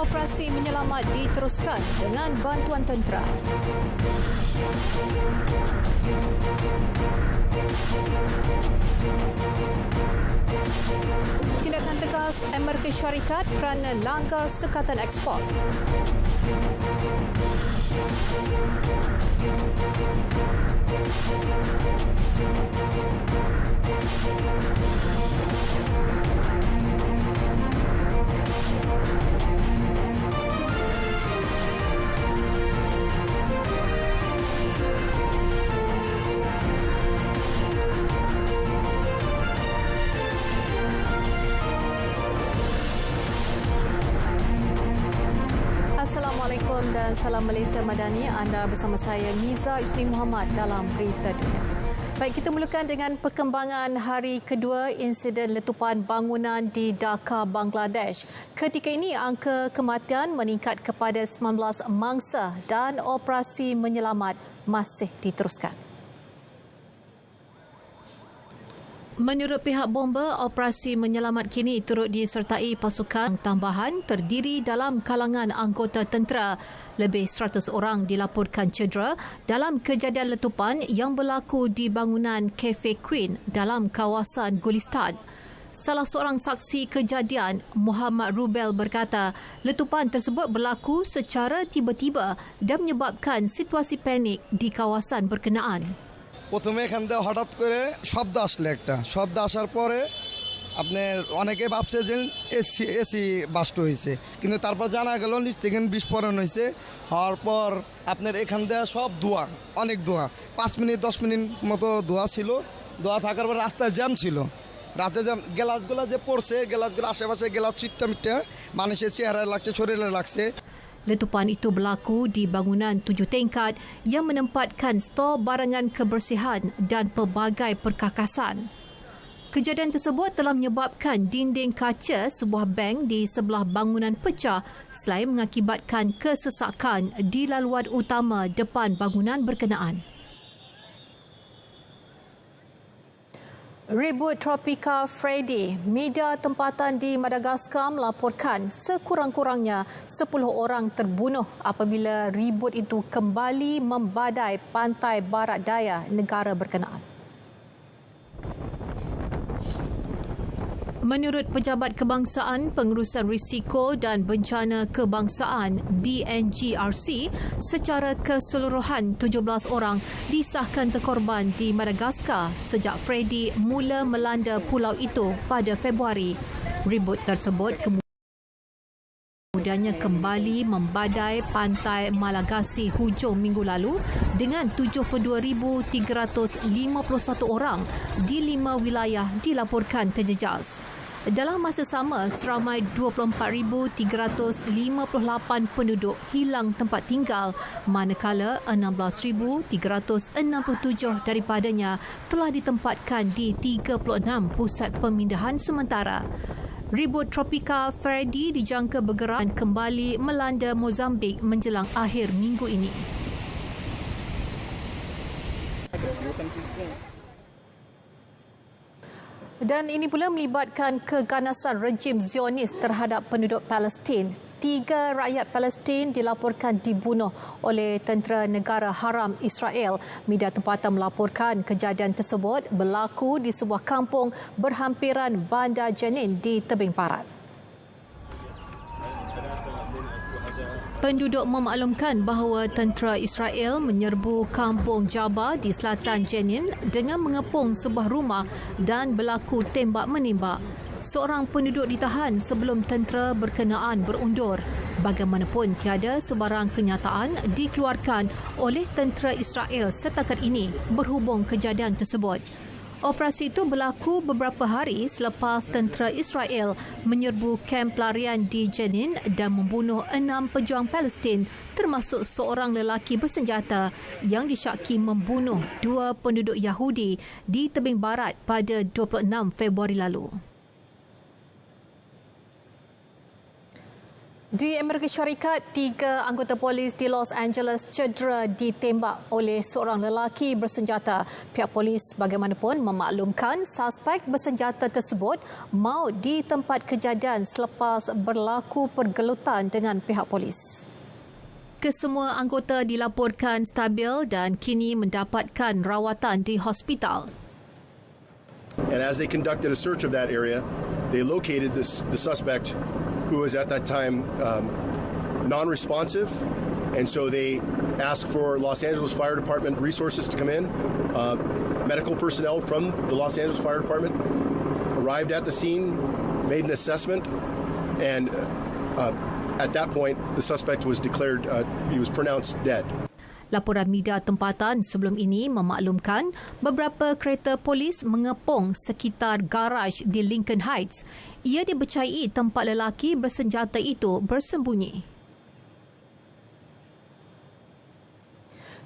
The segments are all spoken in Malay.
Operasi menyelamat diteruskan dengan bantuan tentera. Tindakan tegas Amerika Syarikat kerana langgar sekatan ekspor. Assalamualaikum dan salam Malaysia Madani. Anda bersama saya Miza Isni Muhammad dalam Berita Dunia. Baik, kita mulakan dengan perkembangan hari kedua insiden letupan bangunan di Dhaka, Bangladesh. Ketika ini, angka kematian meningkat kepada 19 mangsa dan operasi menyelamat masih diteruskan. Menurut pihak bomba, operasi menyelamat kini turut disertai pasukan tambahan terdiri dalam kalangan anggota tentera. Lebih 100 orang dilaporkan cedera dalam kejadian letupan yang berlaku di bangunan Cafe Queen dalam kawasan Gulistan. Salah seorang saksi kejadian, Muhammad Rubel, berkata letupan tersebut berlaku secara tiba-tiba dan menyebabkan situasi panik di kawasan berkenaan. প্রথমে এখান থেকে হঠাৎ করে শব্দ আসলো একটা শব্দ আসার পরে আপনার অনেকে ভাবছে যে এসি বাস্ট হয়েছে কিন্তু তারপর জানা গেল নিচ থেকে বিস্ফোরণ হয়েছে হওয়ার পর আপনার এখান থেকে সব ধোঁয়া অনেক ধোঁয়া 5 মিনিট 10 মিনিট মতো ধোঁয়া ছিল ধোঁয়া থাকার পর রাস্তায় জ্যাম ছিল রাতে জ্যাম গ্লাসগুলো যে পড়ছে গ্লাসগুলো আশেপাশে গ্লাস চিট্টা মিট্টা মানুষের চেহারায় লাগছে শরীরে লাগছে. Letupan itu berlaku di bangunan 7 tingkat yang menempatkan stor barangan kebersihan dan pelbagai perkakasan. Kejadian tersebut telah menyebabkan dinding kaca sebuah bank di sebelah bangunan pecah selain mengakibatkan kesesakan di laluan utama depan bangunan berkenaan. Ribut tropika Freddy, media tempatan di Madagaskar melaporkan sekurang-kurangnya 10 orang terbunuh apabila ribut itu kembali membadai pantai barat daya negara berkenaan. Menurut Pejabat Kebangsaan Pengurusan Risiko dan Bencana Kebangsaan BNGRC, secara keseluruhan 17 orang disahkan terkorban di Madagaskar sejak Freddy mula melanda pulau itu pada Februari. Ribut tersebut kemudiannya kembali membadai pantai Malagasy hujung minggu lalu dengan 72,351 orang di 5 wilayah dilaporkan terjejas. Dalam masa sama, seramai 24,358 penduduk hilang tempat tinggal, manakala 16,367 daripadanya telah ditempatkan di 36 pusat pemindahan sementara. Ribut tropika Freddy dijangka bergerak dan kembali melanda Mozambik menjelang akhir minggu ini. Dan ini pula melibatkan keganasan rejim Zionis terhadap penduduk Palestin. 3 rakyat Palestin dilaporkan dibunuh oleh tentera negara haram Israel. Media tempatan melaporkan kejadian tersebut berlaku di sebuah kampung berhampiran Bandar Jenin di tebing barat. Penduduk memaklumkan bahawa tentera Israel menyerbu kampung Jabba di selatan Jenin dengan mengepung sebuah rumah dan berlaku tembak-menembak. Seorang penduduk ditahan sebelum tentera berkenaan berundur. Bagaimanapun, tiada sebarang kenyataan dikeluarkan oleh tentera Israel setakat ini berhubung kejadian tersebut. Operasi itu berlaku beberapa hari selepas tentera Israel menyerbu kamp pelarian di Jenin dan membunuh 6 pejuang Palestin termasuk seorang lelaki bersenjata yang disyaki membunuh 2 penduduk Yahudi di tebing barat pada 26 Februari lalu. Di Amerika Syarikat, 3 anggota polis di Los Angeles cedera ditembak oleh seorang lelaki bersenjata. Pihak polis bagaimanapun memaklumkan suspek bersenjata tersebut maut di tempat kejadian selepas berlaku pergelutan dengan pihak polis. Kesemua anggota dilaporkan stabil dan kini mendapatkan rawatan di hospital. And as they conducted a search of that area, they located the suspect who was at that time non-responsive. And so they asked for Los Angeles Fire Department resources to come in. Medical personnel from the Los Angeles Fire Department arrived at the scene, made an assessment, and at that point, the suspect was declared, he was pronounced dead. Laporan media tempatan sebelum ini memaklumkan beberapa kereta polis mengepung sekitar garaj di Lincoln Heights. Ia dipercayai tempat lelaki bersenjata itu bersembunyi.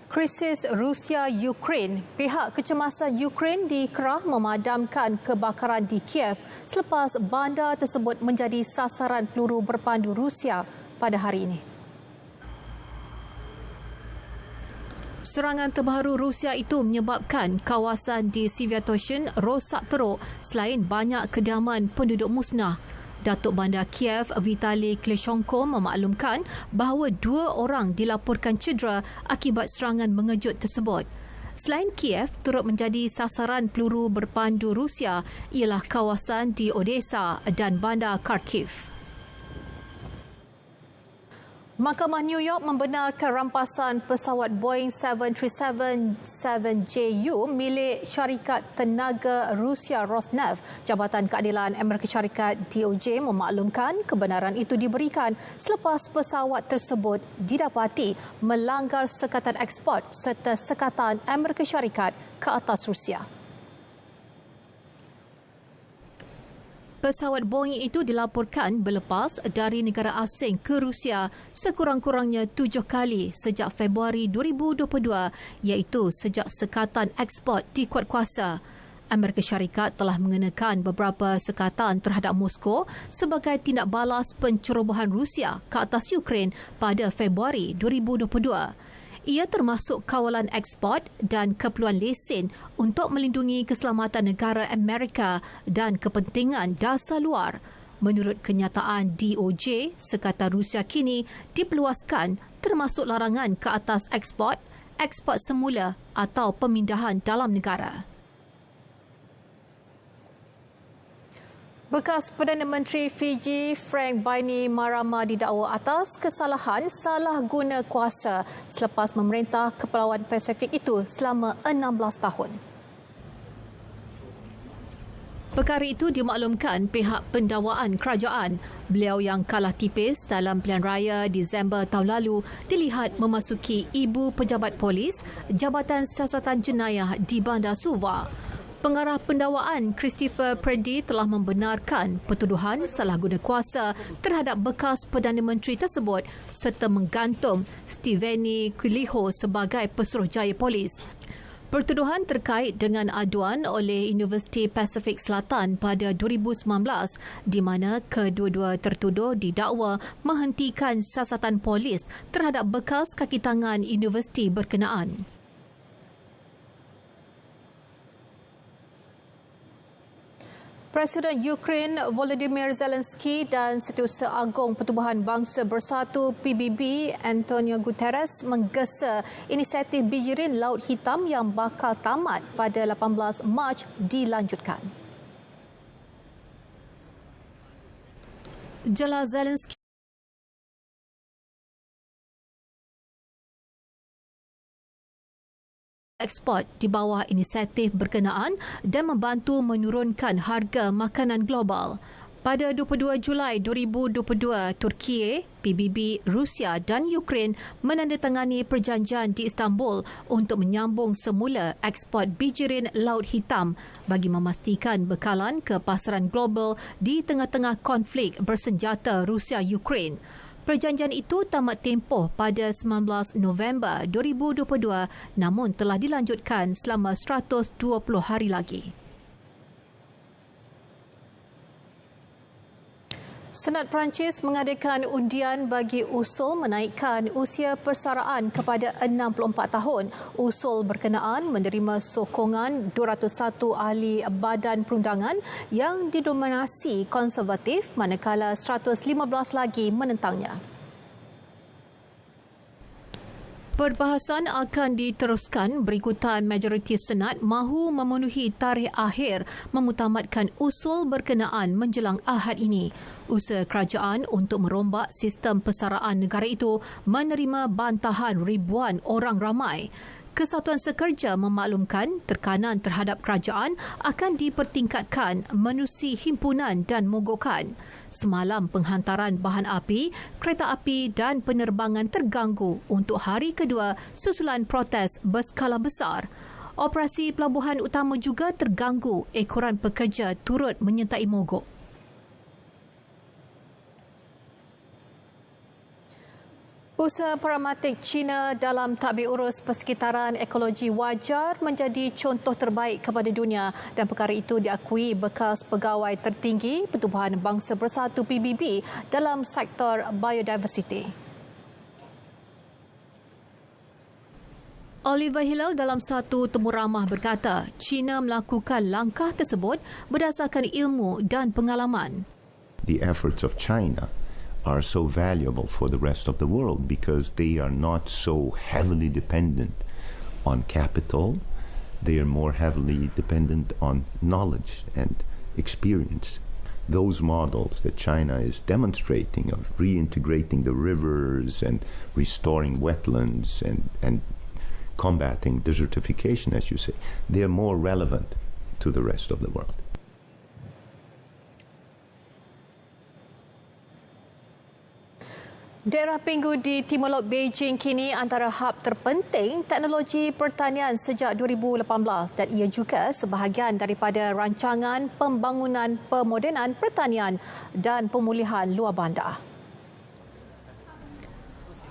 Krisis Rusia-Ukraine, pihak kecemasan Ukraine dikerah memadamkan kebakaran di Kiev selepas bandar tersebut menjadi sasaran peluru berpandu Rusia pada hari ini. Serangan terbaru Rusia itu menyebabkan kawasan di Sviatoshin rosak teruk selain banyak kediaman penduduk musnah. Datuk Bandar Kiev Vitali Klitschko memaklumkan bahawa 2 orang dilaporkan cedera akibat serangan mengejut tersebut. Selain Kiev turut menjadi sasaran peluru berpandu Rusia ialah kawasan di Odessa dan bandar Kharkiv. Mahkamah New York membenarkan rampasan pesawat Boeing 737-7JU milik syarikat tenaga Rusia Rosneft. Jabatan Keadilan Amerika Syarikat DOJ memaklumkan kebenaran itu diberikan selepas pesawat tersebut didapati melanggar sekatan ekspor serta sekatan Amerika Syarikat ke atas Rusia. Pesawat Boeing itu dilaporkan berlepas dari negara asing ke Rusia sekurang-kurangnya 7 kali sejak Februari 2022 iaitu sejak sekatan ekspor dikuatkuasa. Amerika Syarikat telah mengenakan beberapa sekatan terhadap Moskow sebagai tindak balas pencerobohan Rusia ke atas Ukraine pada Februari 2022. Ia termasuk kawalan ekspor dan keperluan lesen untuk melindungi keselamatan negara Amerika dan kepentingan dasar luar. Menurut kenyataan DOJ, sekatan Rusia kini diperluaskan termasuk larangan ke atas ekspor semula atau pemindahan dalam negara. Bekas Perdana Menteri Fiji Frank Bainimarama didakwa atas kesalahan salah guna kuasa selepas memerintah Kepulauan Pasifik itu selama 16 tahun. Perkara itu dimaklumkan pihak pendakwaan kerajaan. Beliau yang kalah tipis dalam pilihan raya Disember tahun lalu dilihat memasuki ibu pejabat polis Jabatan Siasatan Jenayah di Bandar Suva. Pengarah pendakwaan Christopher Preddy telah membenarkan pertuduhan salah guna kuasa terhadap bekas Perdana Menteri tersebut serta menggantung Steveni Quiliho sebagai pesuruhjaya polis. Pertuduhan terkait dengan aduan oleh Universiti Pasifik Selatan pada 2019 di mana kedua-dua tertuduh didakwa menghentikan siasatan polis terhadap bekas kaki tangan universiti berkenaan. Presiden Ukraine Volodymyr Zelensky dan Setiausaha Agong Pertubuhan Bangsa Bersatu PBB Antonio Guterres menggesa inisiatif bijirin Laut Hitam yang bakal tamat pada 18 Mac dilanjutkan. Jelas Zelensky ekspor di bawah inisiatif berkenaan dan membantu menurunkan harga makanan global. Pada 22 Julai 2022, Turki, PBB, Rusia dan Ukraine menandatangani perjanjian di Istanbul untuk menyambung semula ekspor bijirin Laut Hitam bagi memastikan bekalan ke pasaran global di tengah-tengah konflik bersenjata Rusia-Ukraine. Perjanjian itu tamat tempoh pada 19 November 2022 namun telah dilanjutkan selama 120 hari lagi. Senat Perancis mengadakan undian bagi usul menaikkan usia persaraan kepada 64 tahun. Usul berkenaan menerima sokongan 201 ahli badan perundangan yang didominasi konservatif manakala 115 lagi menentangnya. Perbahasan akan diteruskan berikutan majoriti Senat mahu memenuhi tarikh akhir memutamatkan usul berkenaan menjelang Ahad ini. Usaha kerajaan untuk merombak sistem persaraan negara itu menerima bantahan ribuan orang ramai. Kesatuan Sekerja memaklumkan tekanan terhadap kerajaan akan dipertingkatkan menerusi himpunan dan mogokan. Semalam penghantaran bahan api, kereta api dan penerbangan terganggu untuk hari kedua susulan protes berskala besar. Operasi pelabuhan utama juga terganggu, ekoran pekerja turut menyertai mogok. Usaha pragmatik China dalam tadbir urus persekitaran ekologi wajar menjadi contoh terbaik kepada dunia dan perkara itu diakui bekas pegawai tertinggi Pertubuhan Bangsa Bersatu PBB dalam sektor biodiversity. Oliver Hillel dalam satu temu ramah berkata, China melakukan langkah tersebut berdasarkan ilmu dan pengalaman. The efforts of China are so valuable for the rest of the world because they are not so heavily dependent on capital. They are more heavily dependent on knowledge and experience. Those models that China is demonstrating of reintegrating the rivers and restoring wetlands and combating desertification, as you say, they are more relevant to the rest of the world. Daerah Pinggu di Timur Laut Beijing kini antara hub terpenting teknologi pertanian sejak 2018 dan ia juga sebahagian daripada rancangan pembangunan pemodenan pertanian dan pemulihan luar bandar.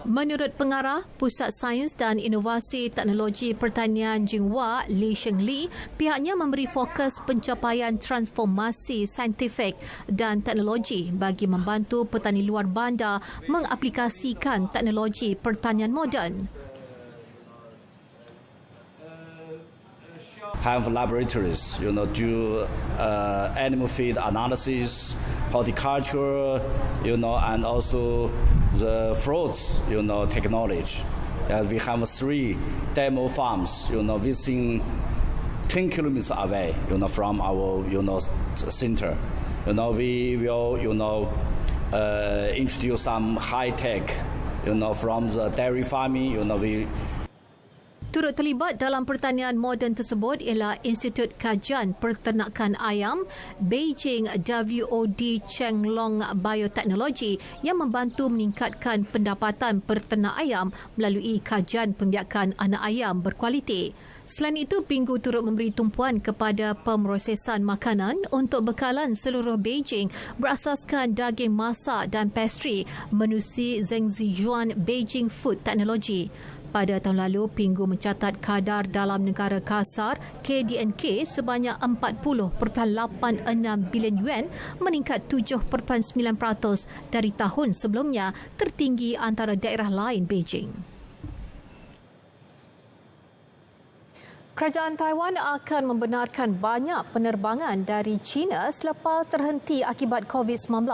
Menurut pengarah Pusat Sains dan Inovasi Teknologi Pertanian Jinghua, Li Shengli, pihaknya memberi fokus pencapaian transformasi saintifik dan teknologi bagi membantu petani luar bandar mengaplikasikan teknologi pertanian moden. Have laboratories, do animal feed analysis, horticulture, and also the fruits, technology. We have 3 demo farms, visiting 10 kilometers away, from our, center. We will, introduce some high tech, from the dairy farming, we. Turut terlibat dalam pertanian moden tersebut ialah Institut Kajian Perternakan Ayam, Beijing WOD Chenglong Bioteknologi yang membantu meningkatkan pendapatan peternak ayam melalui kajian pembiakan anak ayam berkualiti. Selain itu, Pinggu turut memberi tumpuan kepada pemrosesan makanan untuk bekalan seluruh Beijing berasaskan daging masak dan pastry menerusi Zhengzhijuan Beijing Food Technology. Pada tahun lalu, Pinggu mencatat kadar dalam negara kasar KDNK sebanyak 40.86 bilion yuan, meningkat 7.9% dari tahun sebelumnya, tertinggi antara daerah lain Beijing. Kerajaan Taiwan akan membenarkan banyak penerbangan dari China selepas terhenti akibat COVID-19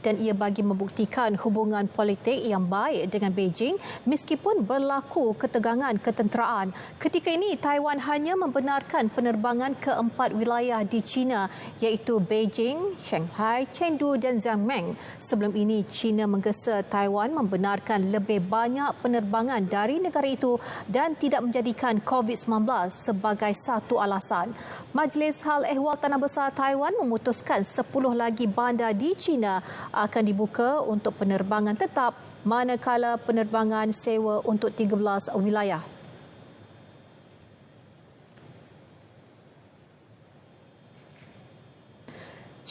dan ia bagi membuktikan hubungan politik yang baik dengan Beijing meskipun berlaku ketegangan ketenteraan. Ketika ini, Taiwan hanya membenarkan penerbangan ke 4 wilayah di China iaitu Beijing, Shanghai, Chengdu dan Xiamen. Sebelum ini, China menggesa Taiwan membenarkan lebih banyak penerbangan dari negara itu dan tidak menjadikan COVID-19 sebagai satu alasan. Majlis Hal Ehwal Tanah Besar Taiwan memutuskan 10 lagi bandar di China akan dibuka untuk penerbangan tetap manakala penerbangan sewa untuk 13 wilayah.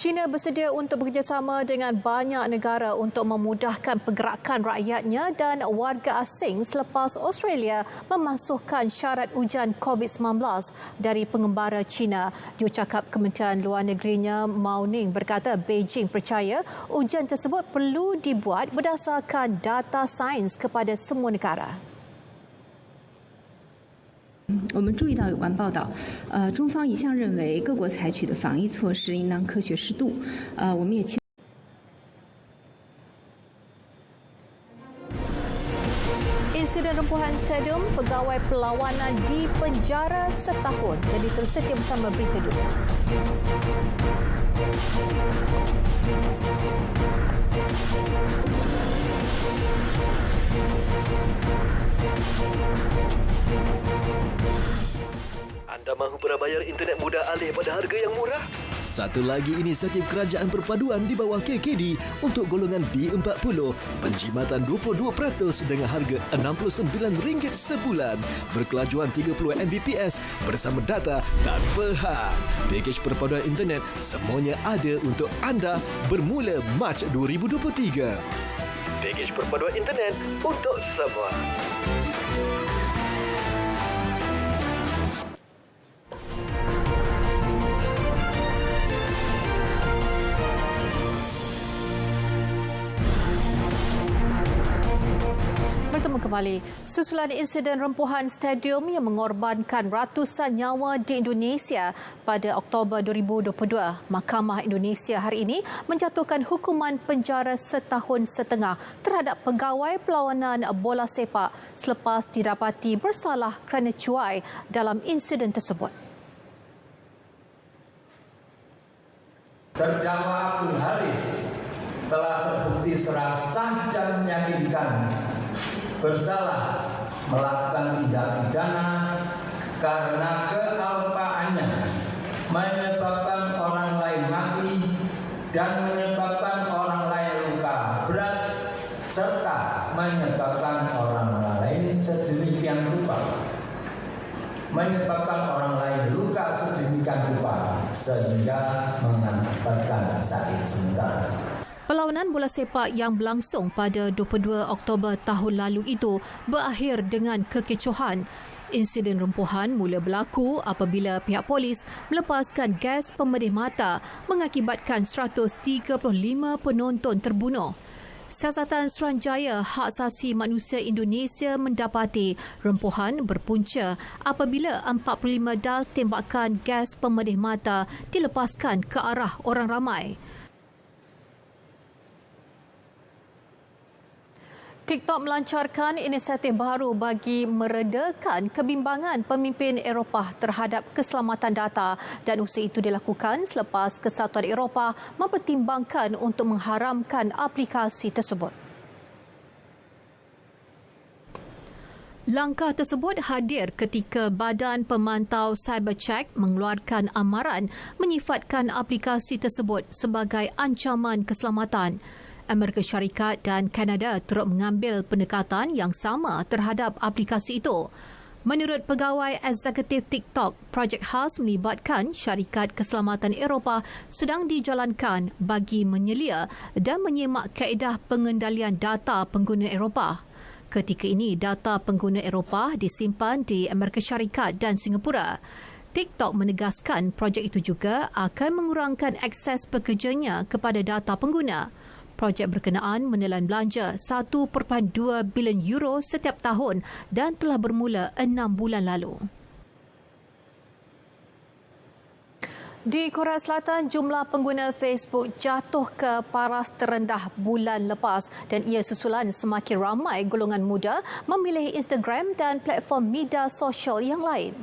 China bersedia untuk bekerjasama dengan banyak negara untuk memudahkan pergerakan rakyatnya dan warga asing selepas Australia memasukkan syarat ujian COVID-19 dari pengembara China. Jurucakap Kementerian Luar Negerinya Mao Ning berkata Beijing percaya ujian tersebut perlu dibuat berdasarkan data sains kepada semua negara. 我们注意到有关报道，中方一向认为各国采取的防疫措施应当科学适度，我们也期。 Insiden rempuhan stadium, pegawai perlawanan di penjara setahun. Jadi terus setia bersama Berita Dunia. Anda mahu berbayar internet mudah alih pada harga yang murah? Satu lagi inisiatif kerajaan perpaduan di bawah KKD untuk golongan B40, penjimatan 22% dengan harga RM69 sebulan, berkelajuan 30 Mbps bersama data tanpa had. Pakej perpaduan internet semuanya ada untuk anda bermula Mac 2023. Pakej perpaduan internet untuk semua. Bertemu kembali. Susulan insiden rempuhan stadium yang mengorbankan ratusan nyawa di Indonesia pada Oktober 2022, Mahkamah Indonesia hari ini menjatuhkan hukuman penjara setahun setengah terhadap pegawai perlawanan bola sepak selepas didapati bersalah kerana cuai dalam insiden tersebut. Terdakwa Abdul Haris telah terbukti secara sah dan meyakinkan bersalah melakukan tindak pidana karena kealpaannya menyebabkan orang lain mati dan menyebabkan orang lain luka berat serta menyebabkan orang lain sedemikian rupa sehingga mengakibatkan sakit sementara. Perlawanan bola sepak yang berlangsung pada 22 Oktober tahun lalu itu berakhir dengan kekecohan. Insiden rempuhan mula berlaku apabila pihak polis melepaskan gas pemedih mata mengakibatkan 135 penonton terbunuh. Siasatan Suruhanjaya Hak Asasi Manusia Indonesia mendapati rempuhan berpunca apabila 45 das tembakan gas pemedih mata dilepaskan ke arah orang ramai. TikTok melancarkan inisiatif baru bagi meredakan kebimbangan pemimpin Eropah terhadap keselamatan data dan usaha itu dilakukan selepas Kesatuan Eropah mempertimbangkan untuk mengharamkan aplikasi tersebut. Langkah tersebut hadir ketika Badan Pemantau Cybercheck mengeluarkan amaran menyifatkan aplikasi tersebut sebagai ancaman keselamatan. Amerika Syarikat dan Kanada turut mengambil pendekatan yang sama terhadap aplikasi itu. Menurut pegawai eksekutif TikTok, projek khas melibatkan syarikat keselamatan Eropah sedang dijalankan bagi menyelia dan menyemak kaedah pengendalian data pengguna Eropah. Ketika ini, data pengguna Eropah disimpan di Amerika Syarikat dan Singapura. TikTok menegaskan projek itu juga akan mengurangkan akses pekerjanya kepada data pengguna. Projek berkenaan menelan belanja 1.2 bilion euro setiap tahun dan telah bermula 6 bulan lalu. Di Korea Selatan, jumlah pengguna Facebook jatuh ke paras terendah bulan lepas dan ia susulan semakin ramai golongan muda memilih Instagram dan platform media sosial yang lain.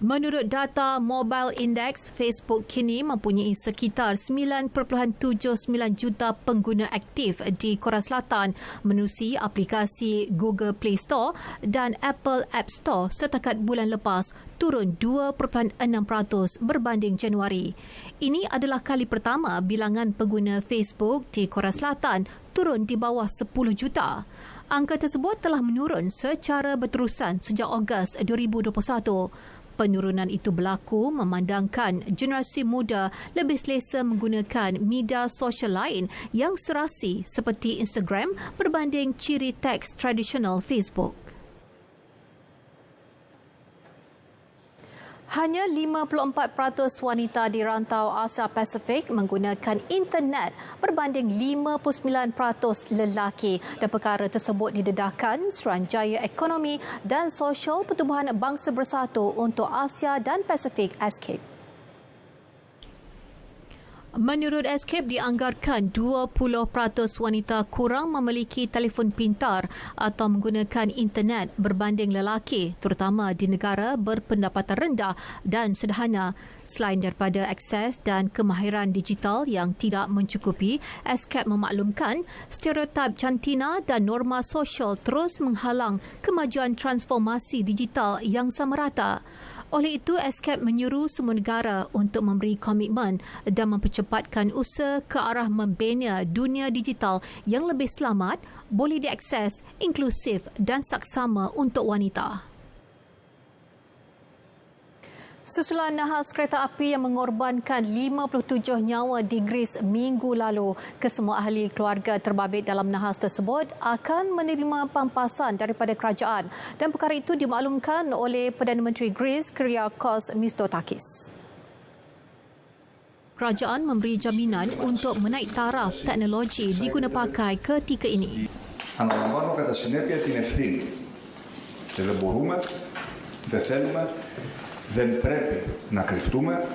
Menurut data Mobile Index, Facebook kini mempunyai sekitar 9.79 juta pengguna aktif di Korea Selatan menerusi aplikasi Google Play Store dan Apple App Store setakat bulan lepas turun 2.6% berbanding Januari. Ini adalah kali pertama bilangan pengguna Facebook di Korea Selatan turun di bawah 10 juta. Angka tersebut telah menurun secara berterusan sejak Ogos 2021. Penurunan itu berlaku memandangkan generasi muda lebih selesa menggunakan media sosial lain yang serasi seperti Instagram berbanding ciri teks tradisional Facebook. Hanya 54% wanita di rantau Asia Pasifik menggunakan internet berbanding 59% lelaki, dan perkara tersebut didedahkan Suruhanjaya Ekonomi dan Sosial Pertubuhan Bangsa Bersatu untuk Asia dan Pasifik (ASCAPE). Menurut ASCAPE, dianggarkan 20% wanita kurang memiliki telefon pintar atau menggunakan internet berbanding lelaki, terutama di negara berpendapatan rendah dan sederhana. Selain daripada akses dan kemahiran digital yang tidak mencukupi, ASCAPE memaklumkan stereotip jantina dan norma sosial terus menghalang kemajuan transformasi digital yang sama rata. Oleh itu, ASCAPE menyuruh semua negara untuk memberi komitmen dan mempercepatkan usaha ke arah membina dunia digital yang lebih selamat, boleh diakses, inklusif dan saksama untuk wanita. Susulan nahas kereta api yang mengorbankan 57 nyawa di Greece minggu lalu, kesemua ahli keluarga terbabit dalam nahas tersebut akan menerima pampasan daripada kerajaan, dan perkara itu dimaklumkan oleh Perdana Menteri Greece Kyriakos Mitsotakis. Kerajaan memberi jaminan untuk menaik taraf teknologi digunapakai ketika ini. Αναλαμβάνω κατά συνέπεια την ευθύνη και δεν μπορούμε, δεν θέλουμε, δεν πρέπει να κρυφτούμε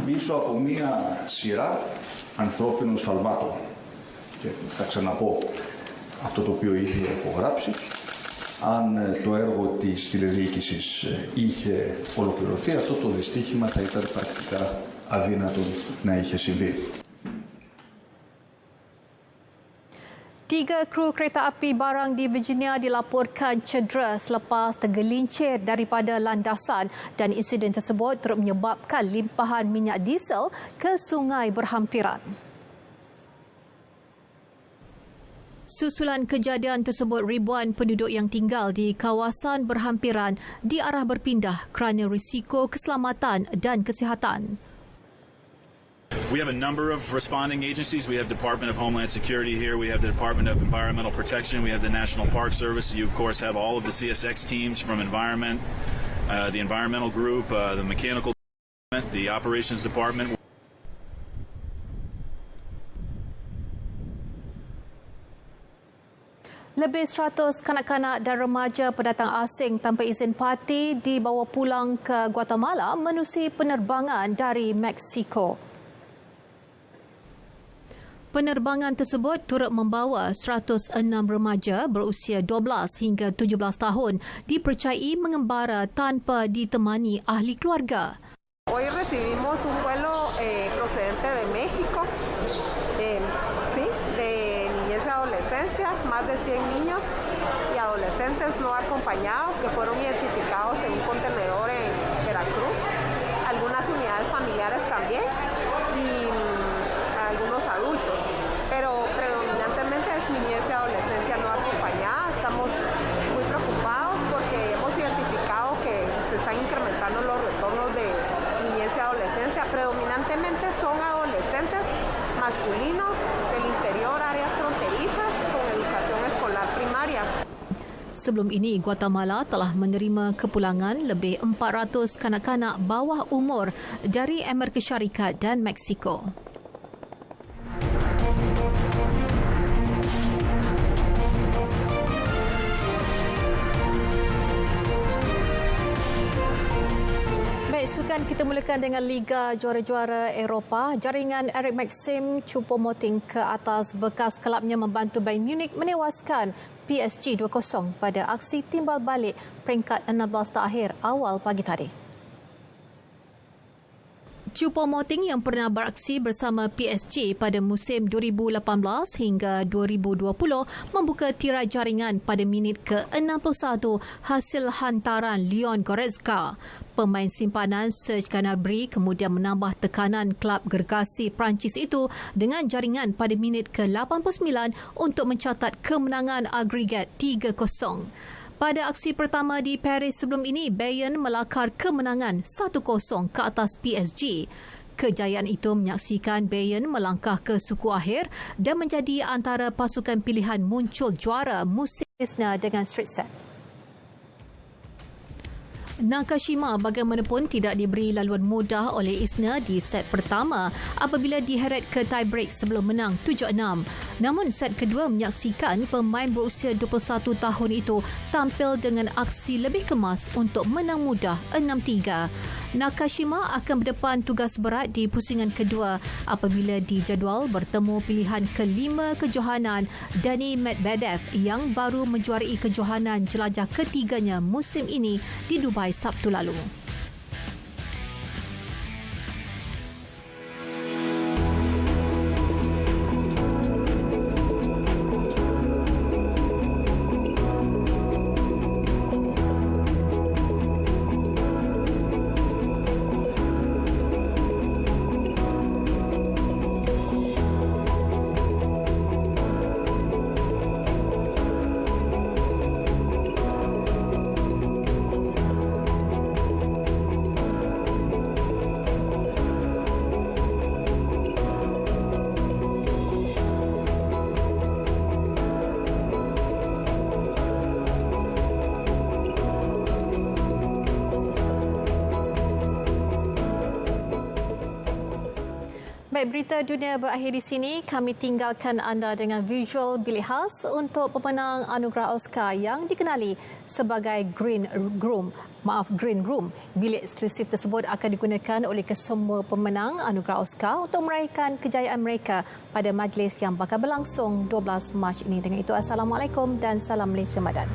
πίσω από μία σειρά ανθρώπινων σφαλμάτων. Και θα ξαναπώ αυτό το οποίο είχε υπογράψει. Αν το έργο της τηλεδιοίκησης είχε ολοκληρωθεί, αυτό το δυστύχημα θα ήταν πρακτικά αδύνατο να είχε συμβεί. 3 kru kereta api barang di Virginia dilaporkan cedera selepas tergelincir daripada landasan, dan insiden tersebut turut menyebabkan limpahan minyak diesel ke sungai berhampiran. Susulan kejadian tersebut, ribuan penduduk yang tinggal di kawasan berhampiran diarah berpindah kerana risiko keselamatan dan kesihatan. We have a number of responding agencies. We have Department of Homeland Security here. We have the Department of Environmental Protection. We have the National Park Service. You, of course, have all of the CSX teams from Environment, the Environmental Group, the Mechanical Department, the Operations Department. Lebih 100 kanak-kanak dan remaja pendatang asing tanpa izin parti dibawa pulang ke Guatemala menerusi penerbangan dari Mexico. Penerbangan tersebut turut membawa 106 remaja berusia 12 hingga 17 tahun dipercayai mengembara tanpa ditemani ahli keluarga. Hoy recibimos un vuelo procedente de México, de niñez y adolescencia, más de 100 niños y adolescentes no acompañados que fueron identificados en un contenedor en Veracruz, algunas unidades familiares también y algunos adultos, pero predominantemente es niñez y adolescencia no acompañada. Estamos muy preocupados porque hemos identificado que se están incrementando los retornos de niñez y adolescencia. Predominantemente son adolescentes masculinos del interior, áreas fronterizas con educación escolar primaria. Sebelum ini, Guatemala telah menerima kepulangan lebih 400 kanak-kanak bawah umur dari Amerika Syarikat dan Meksiko. Sukan kita mulakan dengan Liga Juara-Juara Eropah. Jaringan Eric Maxim Choupo-Moting ke atas bekas kelabnya membantu Bayern Munich menewaskan PSG 2-0 pada aksi timbal balik peringkat 16 terakhir awal pagi tadi. Choupo-Moting yang pernah beraksi bersama PSG pada musim 2018 hingga 2020 membuka tirai jaringan pada minit ke-61 hasil hantaran Leon Goretzka. Pemain simpanan Serge Gnabry kemudian menambah tekanan kelab gergasi Perancis itu dengan jaringan pada minit ke-89 untuk mencatat kemenangan agregat 3-0. Pada aksi pertama di Paris sebelum ini, Bayern melakar kemenangan 1-0 ke atas PSG. Kejayaan itu menyaksikan Bayern melangkah ke suku akhir dan menjadi antara pasukan pilihan muncul juara musim Isna dengan straight set. Nakashima bagaimanapun tidak diberi laluan mudah oleh Isner di set pertama apabila diheret ke tie break sebelum menang 7-6. Namun set kedua menyaksikan pemain berusia 21 tahun itu tampil dengan aksi lebih kemas untuk menang mudah 6-3. Nakashima akan berdepan tugas berat di pusingan kedua apabila dijadual bertemu pilihan kelima kejohanan Dani Medvedev yang baru menjuarai kejohanan jelajah ketiganya musim ini di Dubai Sabtu lalu. Baik, berita dunia berakhir di sini. Kami tinggalkan anda dengan visual bilik khas untuk pemenang anugerah Oscar yang dikenali sebagai Green Room. Bilik eksklusif tersebut akan digunakan oleh kesemua pemenang anugerah Oscar untuk meraihkan kejayaan mereka pada majlis yang bakal berlangsung 12 Mac ini. Dengan itu, Assalamualaikum dan salam Malaysia Madan.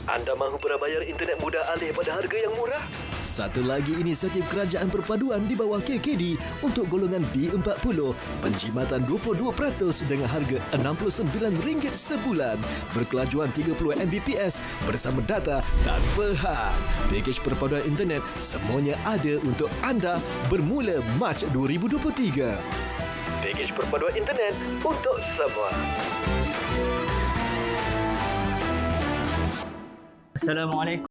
Anda mahu berbayar internet mudah alih pada harga yang murah? Satu lagi inisiatif kerajaan perpaduan di bawah KKD untuk golongan B40, penjimatan 22% dengan harga RM69 sebulan, berkelajuan 30 Mbps bersama data tanpa had. Pakej perpaduan internet semuanya ada untuk anda bermula Mac 2023. Pakej perpaduan internet untuk semua. Assalamualaikum.